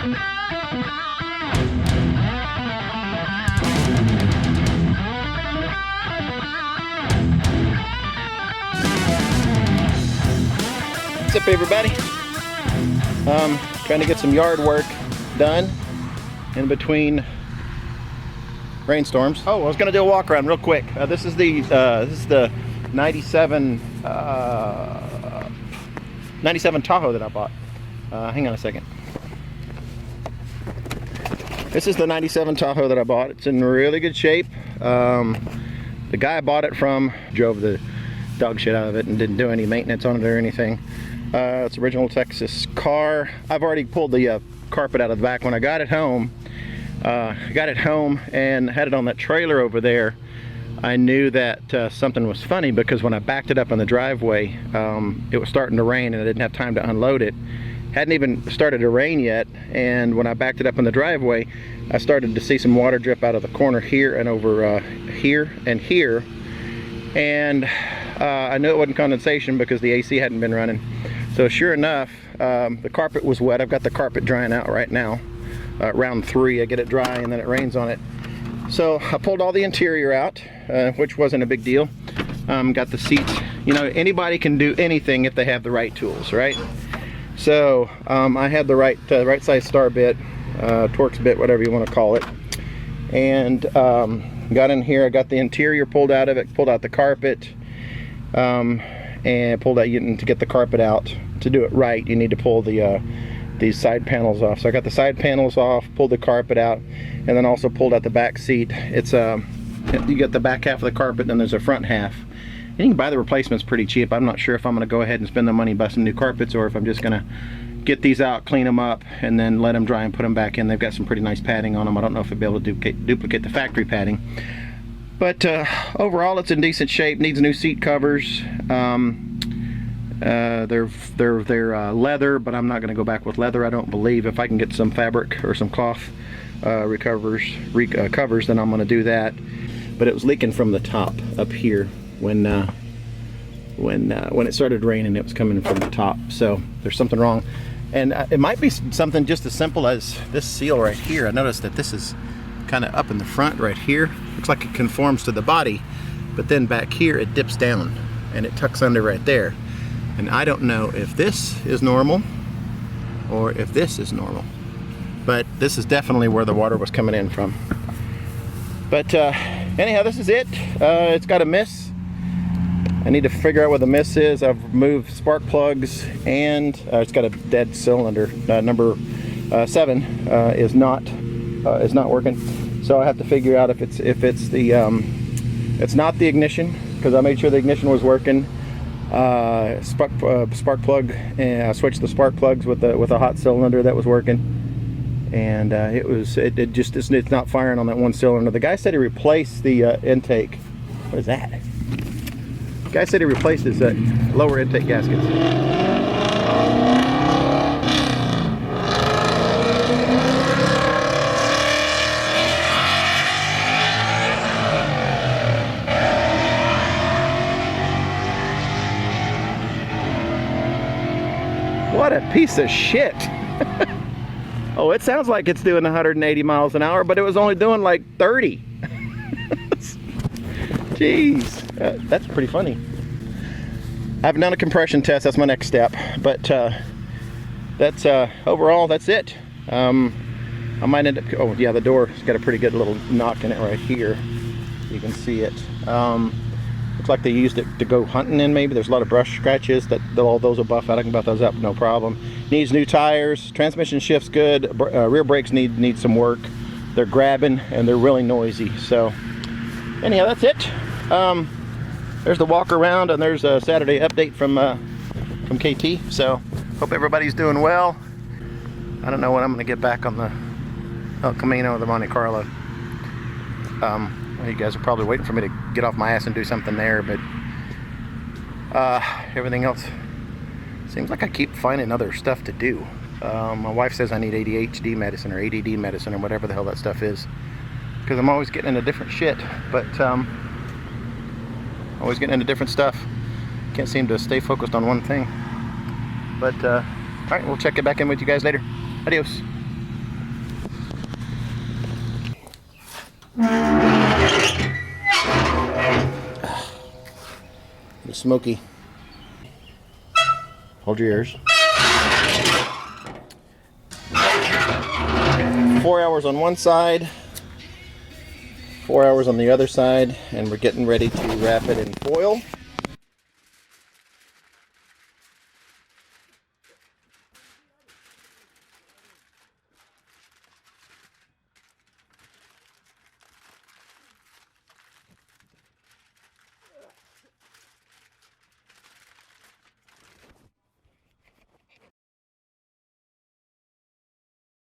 What's up, everybody? Trying to get some yard work done in between rainstorms. Oh, I was gonna do a walk around real quick. This is the 97 Tahoe that I bought. Hang on a second. This is the 97 Tahoe that I bought. It's in really good shape. The guy I bought it from drove the dog shit out of it and didn't do any maintenance on it or anything. It's original Texas car. I've already pulled the carpet out of the back. When I got it home, and had it on that trailer over there, I knew that something was funny, because when I backed it up in the driveway, it was starting to rain and I didn't have time to unload it. Hadn't even started to rain yet, and when I backed it up in the driveway, I started to see some water drip out of the corner here and over here and here, and I knew it wasn't condensation because the AC hadn't been running. So sure enough, the carpet was wet. I've got the carpet drying out right now. Round 3, I get it dry and then it rains on it. So I pulled all the interior out, which wasn't a big deal. Got the seats. You know, anybody can do anything if they have the right tools, right? So I had the right size star bit, Torx bit, whatever you want to call it, and got in here. I got the interior pulled out of it, pulled out the carpet, and pulled out. To get the carpet out, to do it right, you need to pull these side panels off. So I got the side panels off, pulled the carpet out, and then also pulled out the back seat. It's you get the back half of the carpet, and then there's a front half. And you can buy the replacements pretty cheap. I'm not sure if I'm going to go ahead and spend the money and buy some new carpets, or if I'm just going to get these out, clean them up, and then let them dry and put them back in. They've got some pretty nice padding on them. I don't know if I'll be able to duplicate the factory padding. But overall, it's in decent shape. Needs new seat covers. They're leather, but I'm not going to go back with leather, I don't believe. If I can get some fabric or some cloth covers, then I'm going to do that. But it was leaking from the top up here when it started raining. It was coming from the top, so there's something wrong. And it might be something just as simple as this seal right here. I noticed that this is kind of up in the front right here. Looks like it conforms to the body, but then back here it dips down and it tucks under right there. And I don't know if this is normal or if this is normal, but this is definitely where the water was coming in from. But anyhow, this is it. It's got a miss. I need to figure out what the miss is. I've removed spark plugs, and it's got a dead cylinder. Number 7 is not working. So I have to figure out if it's the it's not the ignition, because I made sure the ignition was working. Spark plug, and I switched the spark plugs with a hot cylinder that was working, and it's not firing on that one cylinder. The guy said he replaced the intake. What is that? The guy said he replaced his lower intake gaskets. What a piece of shit. Oh, it sounds like it's doing 180 miles an hour, but it was only doing like 30. Jeez, that's pretty funny. I haven't done a compression test. That's my next step, but that's overall, that's it. I might end up, oh yeah, the door's got a pretty good little knock in it right here. You can see it. Looks like they used it to go hunting in, maybe. There's a lot of brush scratches. All those will buff out. I can buff those up, no problem. Needs new tires. Transmission shift's good. Rear brakes need some work. They're grabbing and they're really noisy. So anyhow, that's it. There's the walk around, and there's a Saturday update from KT. So hope everybody's doing well. I don't know when I'm going to get back on the El Camino or the Monte Carlo. You guys are probably waiting for me to get off my ass and do something there, but everything else seems like I keep finding other stuff to do. My wife says I need ADHD medicine or ADD medicine or whatever the hell that stuff is, because I'm always getting into different shit, but always getting into different stuff. Can't seem to stay focused on one thing. But alright, we'll check it back in with you guys later. Adios. It's smoky. Hold your ears. 4 hours on one side, 4 hours on the other side, and we're getting ready to wrap it in foil.